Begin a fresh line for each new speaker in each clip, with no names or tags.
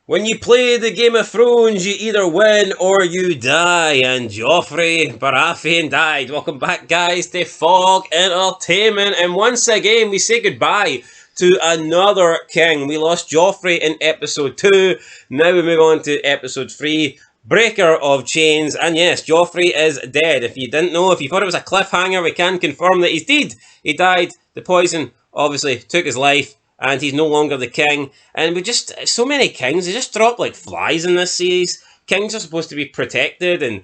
When you play the Game of Thrones, you either win or you die. And Joffrey Baratheon died. Welcome back, guys, to Fog Entertainment. And once again, we say goodbye to another king. We lost Joffrey in episode 2. Now we move on to episode 3. Breaker of Chains. And yes, Joffrey is dead. If you didn't know, if you thought it was a cliffhanger, we can confirm that he's dead. He died. The poison obviously took his life. And he's no longer the king. And we just, so many kings, they just drop like flies in this series. Kings are supposed to be protected and,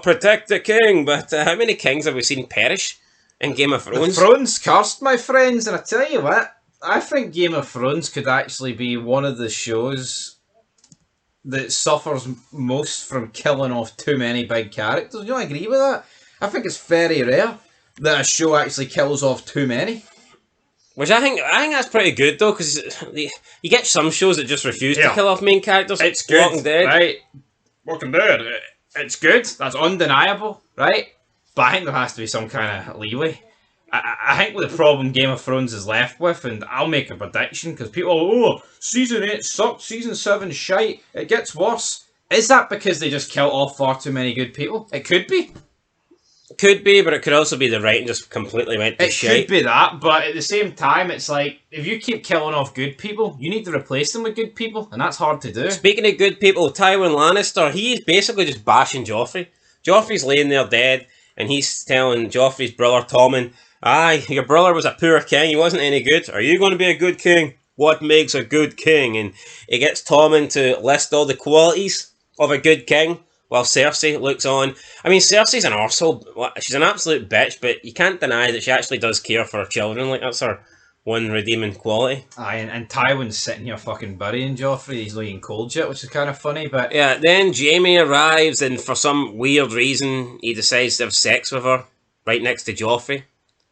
protect the king. But how many kings have we seen perish in Game of Thrones?
The throne's cursed, my friends. And I tell you what, I think Game of Thrones could actually be one of the shows that suffers most from killing off too many big characters. You don't agree with that? I think it's very rare that a show actually kills off too many.
Which I think that's pretty good though, because you get some shows that just refuse to kill off main characters.
It's good,
Walking Dead.
right? Walking Dead. It's good. That's undeniable, right? But I think there has to be some kind of leeway. I think what the problem Game of Thrones is left with, and I'll make a prediction because people, season 8 sucked, season 7 shite. It gets worse. Is that because they just killed off far too many good people? It could be.
Could be, but it could also be the writing just completely went to shit.
It could be that, but at the same time, it's like, if you keep killing off good people, you need to replace them with good people, and that's hard to do.
Speaking of good people, Tywin Lannister, he's basically just bashing Joffrey. Joffrey's laying there dead, and he's telling Joffrey's brother Tommen, aye, your brother was a poor king, he wasn't any good. Are you going to be a good king? What makes a good king? And he gets Tommen to list all the qualities of a good king, while Cersei looks on. I mean, Cersei's an arsehole. She's an absolute bitch, but you can't deny that she actually does care for her children. Like, that's her one redeeming quality.
Aye, and Tywin's sitting here fucking burying Joffrey. He's looking cold shit, which is kind of funny, but...
Yeah, then Jaime arrives, and for some weird reason, he decides to have sex with her, right next to Joffrey.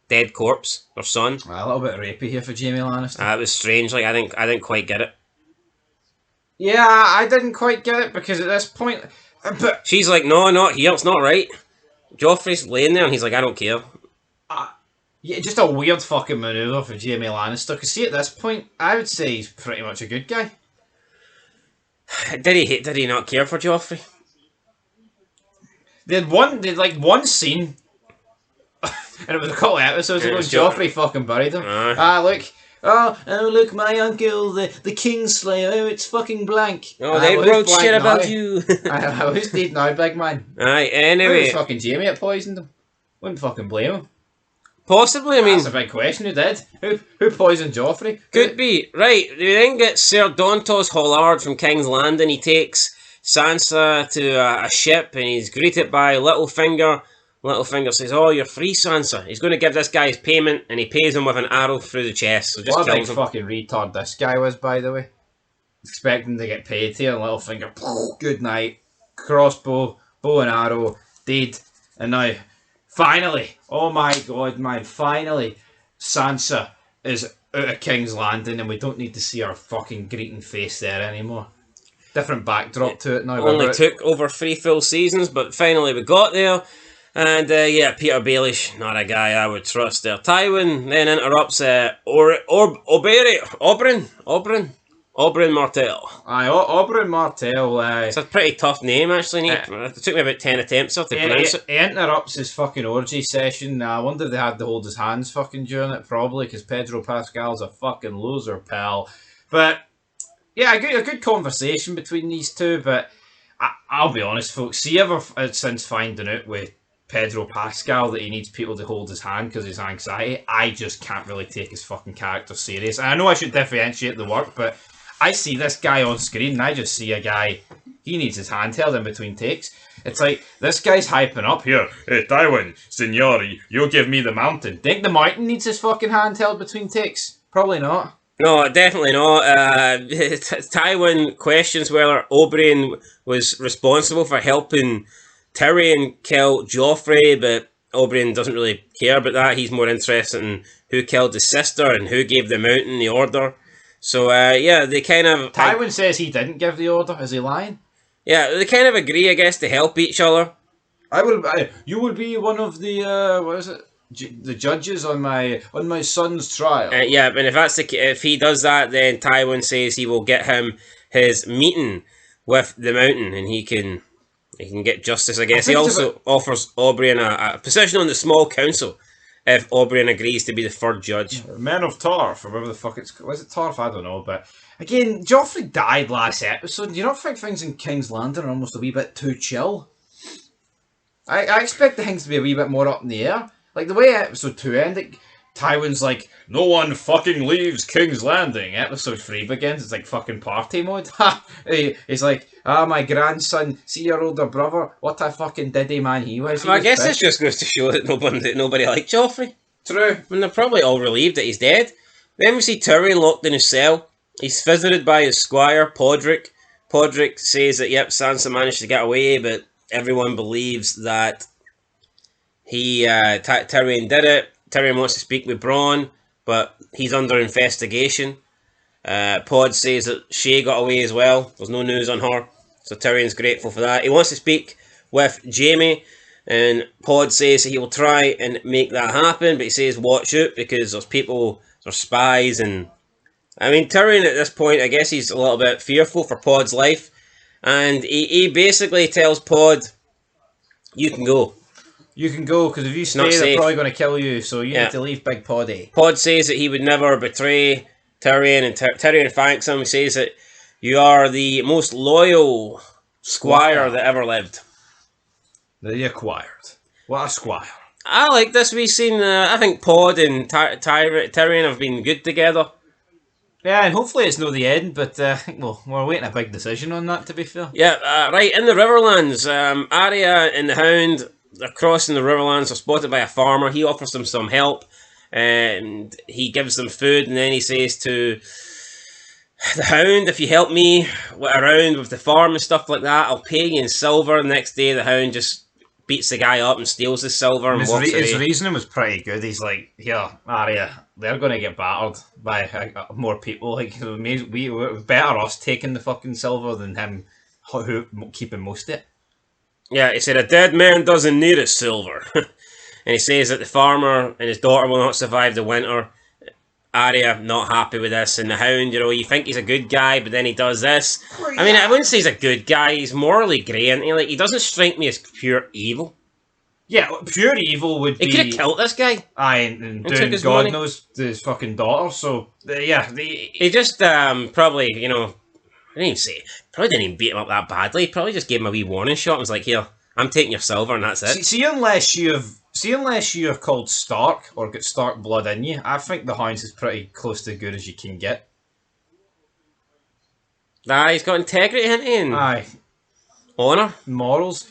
Dead corpse, her son.
A little bit rapey here for Jaime Lannister.
It was strange. Like, I didn't quite get it.
Yeah, I didn't quite get it, because at this point... But
she's like, no, not here, it's not right. Joffrey's laying there and he's like, I don't care.
Yeah, just a weird fucking manoeuvre for Jaime Lannister. Because see, at this point, I would say he's pretty much a good guy.
Did he not care for Joffrey?
They had one scene, and it was a couple of episodes ago, Joffrey fucking buried him. Look, my uncle, the Kingslayer, it's fucking blank.
They wrote shit about you.
Who's dead now, big man?
Aye, anyway.
It was fucking Jaime that poisoned him. Wouldn't fucking blame him.
Possibly, I mean...
That's a big question, who did? Who poisoned Joffrey?
Could be. Right, we then get Ser Dontos Hollard from King's Landing. He takes Sansa to a ship and he's greeted by Littlefinger. Littlefinger says, you're free, Sansa. He's going to give this guy his payment, and he pays him with an arrow through the chest. So just
what a big
kills him.
Fucking retard this guy was, by the way. Expecting to get paid here, and Littlefinger, good night. Crossbow, bow and arrow, dead. And now, finally, oh my god, man, finally, Sansa is out of King's Landing, and we don't need to see her fucking greeting face there anymore. Different backdrop to it now.
Only took over 3 full seasons, but finally we got there. And Peter Baelish, not a guy I would trust there. Tywin then interrupts Oberyn Martell.
Aye, Oberyn Martell.
It's a pretty tough name, actually. It took me about 10 attempts to pronounce it.
He interrupts his fucking orgy session. I wonder if they had to hold his hands fucking during it, probably, because Pedro Pascal's a fucking loser, pal. But, yeah, a good conversation between these two, but I'll be honest, folks. See, ever since finding out with Pedro Pascal that he needs people to hold his hand because of his anxiety, I just can't really take his fucking character serious. And I know I should differentiate the work, but I see this guy on screen and I just see a guy, he needs his hand held in between takes. It's like, this guy's hyping up here. Hey, Tywin, Signori, you'll give me the mountain. Think the mountain needs his fucking hand held between takes? Probably not.
No, definitely not. Tywin questions whether Oberyn was responsible for helping Tyrion kill Joffrey, but Oberyn doesn't really care about that. He's more interested in who killed his sister and who gave the mountain the order. So, they kind of...
Tywin says he didn't give the order. Is he lying?
Yeah, they kind of agree, I guess, to help each other.
You will be one of the, the judges on my son's trial.
And if he does that, then Tywin says he will get him his meeting with the Mountain, and he can get justice, I guess. He also offers Oberyn a position on the small council if Oberyn agrees to be the third judge.
Men of Tarth, or whatever the fuck it's called. Was it Tarth? I don't know, but again, Joffrey died last episode. Do you not think things in King's Landing are almost a wee bit too chill? I expect the things to be a wee bit more up in the air. Like the way episode 2 ended, Tywin's like, no one fucking leaves King's Landing. Episode 3 begins, it's like fucking party mode. He's like, my grandson, see your older brother, what a fucking diddy man he was.
I guess this just goes to show that nobody liked Joffrey.
True.
I mean, they're probably all relieved that he's dead. Then we see Tyrion locked in his cell. He's visited by his squire, Podrick. Podrick says that, yep, Sansa managed to get away, but everyone believes that Tyrion did it. Tyrion wants to speak with Bronn, but he's under investigation. Pod says that Shay got away as well. There's no news on her, so Tyrion's grateful for that. He wants to speak with Jaime, and Pod says that he will try and make that happen, but he says watch out because there's spies, and I mean Tyrion at this point, I guess he's a little bit fearful for Pod's life, and he basically tells Pod, you can go. You can go, because if you stay, they're probably going to kill you, so you need to leave Big Poddy. Pod says that he would never betray Tyrion, and Tyrion thanks him. He says that you are the most loyal squire that ever lived.
The acquired. What a squire.
I like this. We've seen, I think Pod and Tyrion have been good together.
Yeah, and hopefully it's not the end, but we're waiting a big decision on that, to be fair.
Yeah, right, in the Riverlands, Arya and the Hound, they're crossing the Riverlands, they're spotted by a farmer. He offers them some help, and he gives them food, and then he says to the Hound, if you help me around with the farm and stuff like that, I'll pay you in silver. The next day, the Hound just beats the guy up and steals his silver and walks away. His reasoning was pretty good. He's like, here, Arya, they're going to get battered by more people. Like, we're better us taking the fucking silver than him keeping most of it. Yeah, he said, a dead man doesn't need his silver. And he says that the farmer and his daughter will not survive the winter. Arya, not happy with this. And the Hound, you think he's a good guy, but then he does this. Well, yeah. I mean, I wouldn't say he's a good guy. He's morally grey, and he doesn't strike me as pure evil. Yeah, pure evil would be... He could have killed this guy. Aye, and doing God money. Knows to his fucking daughter, so... He just, probably, I didn't even say... Probably didn't even beat him up that badly. He probably just gave him a wee warning shot and was like, here, I'm taking your silver, and that's it. See, unless you're called Stark, or got Stark blood in you, I think the Hound is pretty close to good as you can get. Aye, he's got integrity, hasn't he? Aye. Honour. Morals.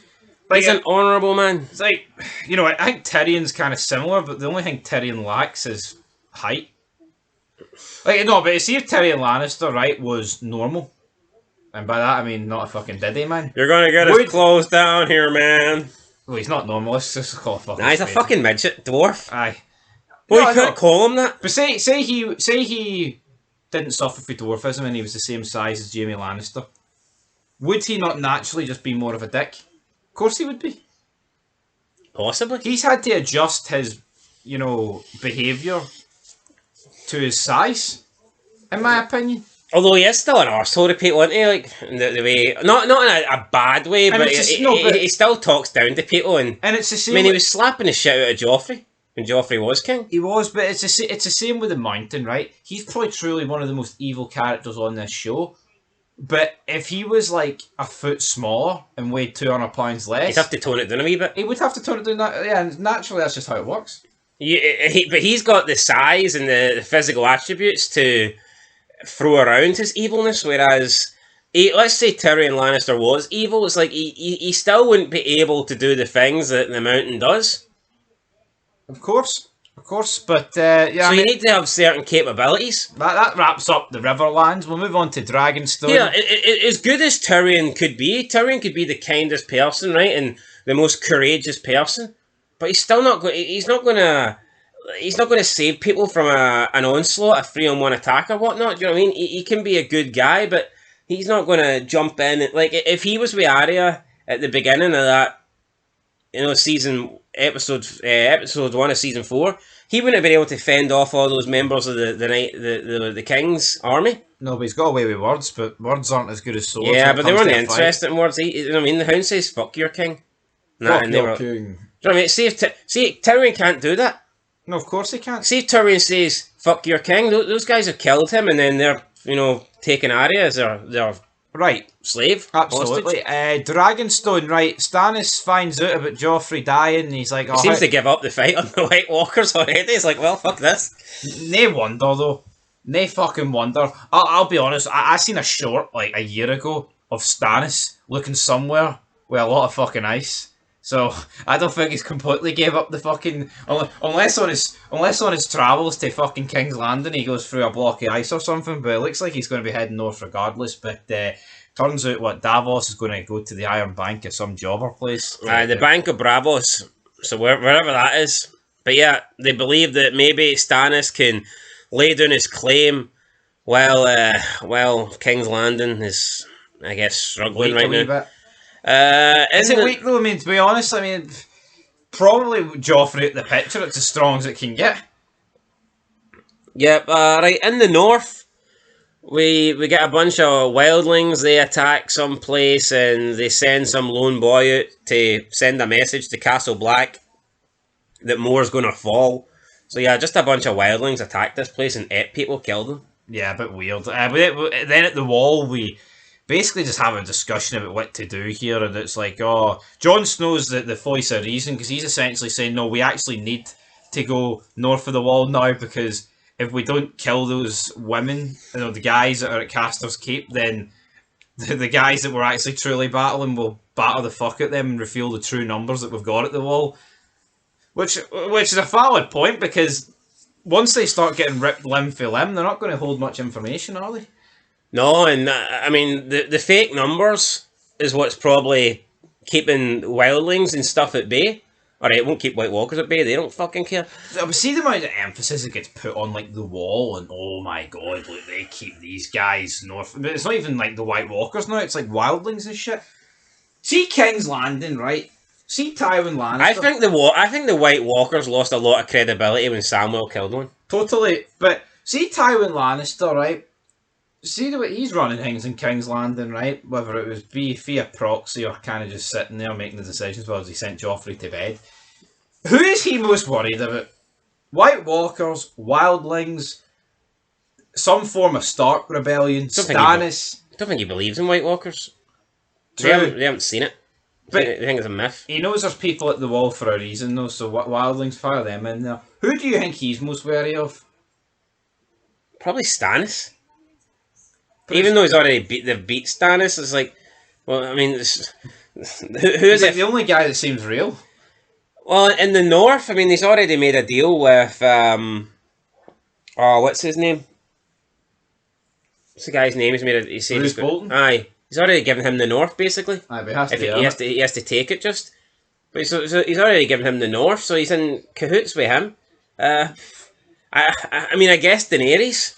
Like, he's an honourable man. It's like, I think Tyrion's kind of similar, but the only thing Tyrion lacks is height. Like, no, but see if Tyrion Lannister, right, was normal. And by that I mean not a fucking diddy, man. You're gonna get his clothes down here, man. Well, he's not normal, let's just call a fucking... Nah, he's a fucking midget, dwarf. Aye. Well, you couldn't call him that. But say he didn't suffer from dwarfism and he was the same size as Jaime Lannister. Would he not naturally just be more of a dick? Of course he would be. Possibly. He's had to adjust his, behaviour to his size, in my opinion. Although he is still an arsehole to people, isn't he? Like, the way... Not in a bad way, but he still talks down to people. And it's the same... I mean, he was slapping the shit out of Joffrey when Joffrey was king. He was, but it's the same with the Mountain, right? He's probably truly one of the most evil characters on this show. But if he was, like, a foot smaller and weighed 200 pounds less... He'd have to tone it down a wee bit. He would have to tone it down, yeah, naturally that's just how it works. But he's got the size and the physical attributes to... throw around his evilness, whereas let's say Tyrion Lannister was evil, it's like he still wouldn't be able to do the things that the Mountain does. Of course, but yeah. So you need to have certain capabilities. That wraps up the Riverlands. We'll move on to Dragonstone. Yeah, as good as Tyrion could be the kindest person, right, and the most courageous person, but he's still not going. He's not going to save people from an onslaught, a 3-on-1 attack or whatnot. Do you know what I mean? He can be a good guy, but he's not going to jump in. Like, if he was with Arya at the beginning of that episode 1 of season 4, he wouldn't have been able to fend off all those members of the King's army.
No, but he's got away with words, but words aren't as good as swords.
Yeah, but they weren't
fight.
interested in words. You know what I mean? The Hound says, "Fuck your king."
Fuck
And they
your
were,
king.
do you know what I mean? See, Tyrion can't do that.
No, of course he can't.
See if Tyrion says, "Fuck your king," those guys have killed him, and then they're, taking Arya as their
Right.
slave.
Absolutely. Dragonstone, right. Stannis finds out about Joffrey dying, and he's like,
He seems to give up the fight on the White Walkers already. He's like, well, fuck this.
No wonder, though. No fucking wonder. I'll be honest, I seen a short, like, a year ago of Stannis looking somewhere with a lot of fucking ice. So, I don't think he's completely gave up the fucking... Unless on his travels to fucking King's Landing he goes through a block of ice or something, but it looks like he's going to be heading north regardless. But turns out, Davos is going to go to the Iron Bank at some jobber place.
The Bank of Bravos. So, wherever that is. But yeah, they believe that maybe Stannis can lay down his claim while King's Landing is, I guess, struggling right now.
Bit. Is it weak though? I mean, to be honest, probably Joffrey at the picture, it's as strong as it can get.
Yep, right, in the north, we get a bunch of wildlings. They attack some place and they send some lone boy out to send a message to Castle Black that more's going to fall. So yeah, just a bunch of wildlings attacked this place and 8 people killed them.
Yeah, a bit weird. Then at the wall, we basically just have a discussion about what to do here, and it's like, Jon Snow's the voice of reason, because he's essentially saying, no, we actually need to go north of the wall now, because if we don't kill those women, the guys that are at Caster's Cape, then the guys that we're actually truly battling will batter the fuck at them and reveal the true numbers that we've got at the wall. Which is a valid point, because once they start getting ripped limb for limb, they're not going to hold much information, are they?
No, and the fake numbers is what's probably keeping wildlings and stuff at bay. Alright, it won't keep White Walkers at bay, they don't fucking care.
See the amount of emphasis that gets put on, like, the wall, and oh my god, look, they keep these guys north. But it's not even, like, the White Walkers now, it's like wildlings and shit. See King's Landing, right? See Tywin Lannister.
I think the White Walkers lost a lot of credibility when Samuel killed one.
Totally, but see Tywin Lannister, right? See the way he's running things in King's Landing, right? Whether it was via proxy or kind of just sitting there making the decisions while he sent Joffrey to bed. Who is he most worried about? White Walkers, wildlings, some form of Stark rebellion, Stannis.
I don't think he believes in White Walkers.
True.
They haven't seen it.
But
I think it's a myth.
He knows there's people at the wall for a reason, though, so wildlings, fire them in there. Who do you think he's most wary of?
Probably Stannis. Even though they've beat Stannis, it's like, well, I mean, who is
it? The only guy that seems real.
Well, in the north, I mean, he's already made a deal with, what's his name? What's the guy's name? He said
Bruce Bolton?
Aye, he's already given him the north, basically.
Aye, but
he has to take it just. But so he's already given him the north, so he's in cahoots with him. I mean, I guess Daenerys.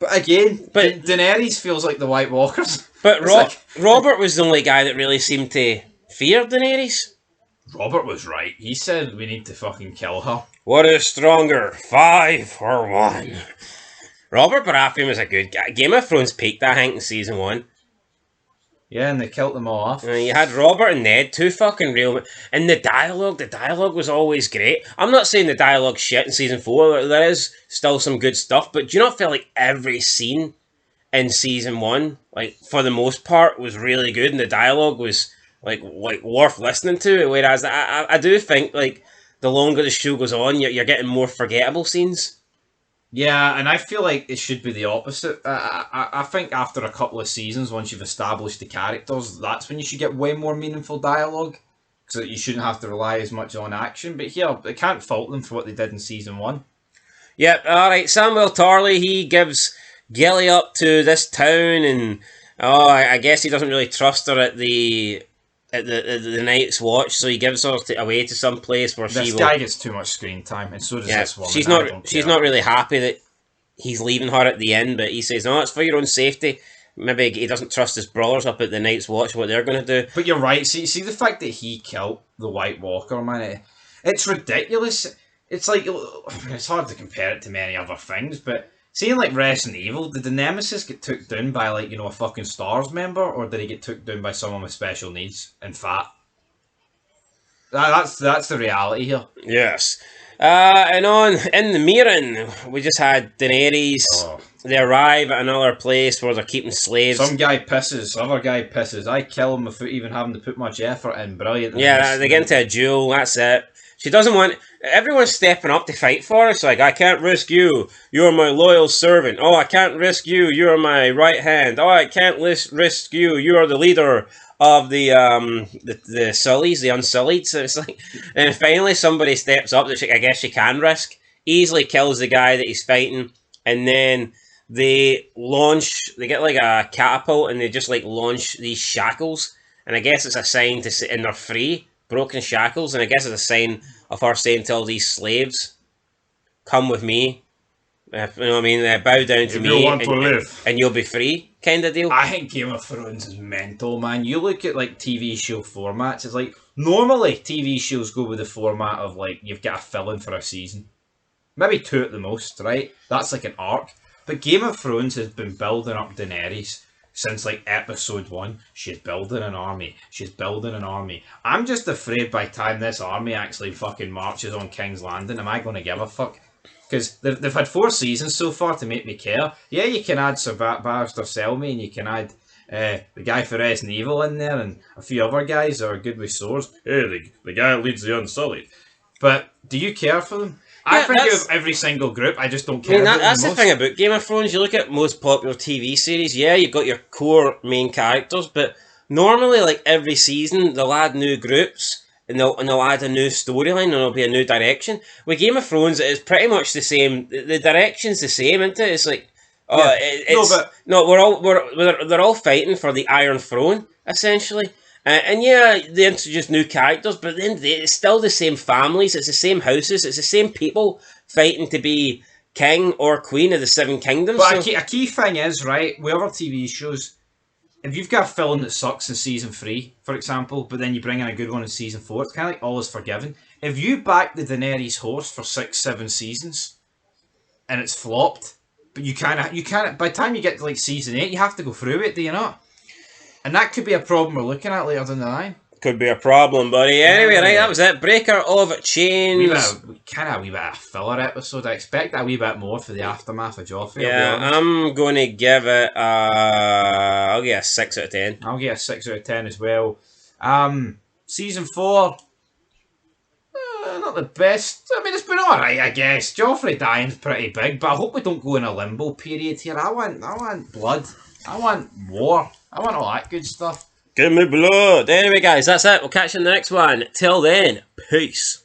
But again, Daenerys feels like the White Walkers.
But Robert was the only guy that really seemed to fear Daenerys.
Robert was right. He said we need to fucking kill her.
What is stronger, 5 or 1? Robert Baratheon was a good guy. Game of Thrones peaked, I think, in season 1.
Yeah, and they killed them all off.
You had Robert and Ned, 2 fucking real... And the dialogue was always great. I'm not saying the dialogue's shit in season 4, there is still some good stuff, but do you not feel like every scene in season 1, like, for the most part, was really good, and the dialogue was, like worth listening to, whereas I do think, like, the longer the show goes on, you're getting more forgettable scenes.
Yeah, and I feel like it should be the opposite. I think after a couple of seasons, once you've established the characters, that's when you should get way more meaningful dialogue. Because you shouldn't have to rely as much on action. But here, I can't fault them for what they did in season 1.
Yep, alright, Samuel Tarly, he gives Gilly up to this town, and I guess he doesn't really trust her at the Night's Watch, so he gives her away to some place where
this guy gets too much screen time, and so does this woman.
She's not really happy that he's leaving her at the inn, but he says, no, it's for your own safety. maybe he doesn't trust his brothers up at the Night's Watch, what they're going to do.
But you're right. See the fact that he killed the White Walker, man. It's ridiculous. It's like, it's hard to compare it to many other things, but seeing like Resident Evil, did the Nemesis get took down by like, a fucking STARS member, or did he get took down by someone with special needs and fat? That's the reality here.
Yes. And in the Meereen, we just had Daenerys.
Oh.
They arrive at another place where they're keeping slaves.
Some guy pisses, other guy pisses. I kill him without even having to put much effort in. Brilliant.
Yeah, they get into a duel, that's it. She doesn't want... Everyone's stepping up to fight for her. It's like, I can't risk you. You're my loyal servant. Oh, I can't risk you. You're my right hand. Oh, I can't risk you. You're the leader of the Sullies, the Unsullied. So it's like... And finally somebody steps up that I guess she can risk. Easily kills the guy that he's fighting. And then they get like a catapult and they just like launch these shackles. And I guess it's a sign to say, and they're free. Broken shackles, and I guess it's a sign of her saying to all these slaves, "Come with me." You know what I mean? Bow down to me, and you'll be free, kind of deal.
I think Game of Thrones is mental, man. You look at like TV show formats. It's like normally TV shows go with the format of like you've got a fill-in for a season, maybe 2 at the most, right? That's like an arc. But Game of Thrones has been building up Daenerys since like episode 1. She's building an army. She's building an army. I'm just afraid by the time this army actually fucking marches on King's Landing, am I going to give a fuck? Because they've had 4 seasons so far to make me care. Yeah, you can add Sir Barrister Selmy, and you can add the guy for Resident Evil in there, and a few other guys that are good with swords. Hey, the guy that leads the Unsullied. But do you care for them? I think of every single group, I just don't care.
That's the thing about Game of Thrones. You look at most popular TV series, yeah, you've got your core main characters, but normally, like every season, they'll add new groups and they'll add a new storyline and there'll be a new direction. With Game of Thrones, it's pretty much the same. The direction's the same, isn't it? It's like, they're all fighting for the Iron Throne essentially. And yeah, they introduce new characters, but then it's still the same families, it's the same houses, it's the same people fighting to be king or queen of the 7 kingdoms.
But a key thing is, right, with other TV shows, if you've got a film that sucks in season 3, for example, but then you bring in a good one in season 4, it's kind of like all is forgiven. If you back the Daenerys horse for 6-7 seasons, and it's flopped, but you can't, by the time you get to like season 8, you have to go through it, do you not? And that could be a problem we're looking at later down the line.
Could be a problem, buddy. Anyway, right, that was it. Breaker of Chains.
Kind of a wee bit of filler episode. I expect a wee bit more for the aftermath of Joffrey.
Yeah, I'm going to give it I'll give it a 6 out of 10.
I'll give it a 6 out of 10 as well. Season 4, not the best. I mean, it's been alright, I guess. Joffrey dying's pretty big, but I hope we don't go in a limbo period here. I want blood. I want war. I want all that good stuff.
Give me blood. Anyway, guys, that's it. We'll catch you in the next one. Till then, peace.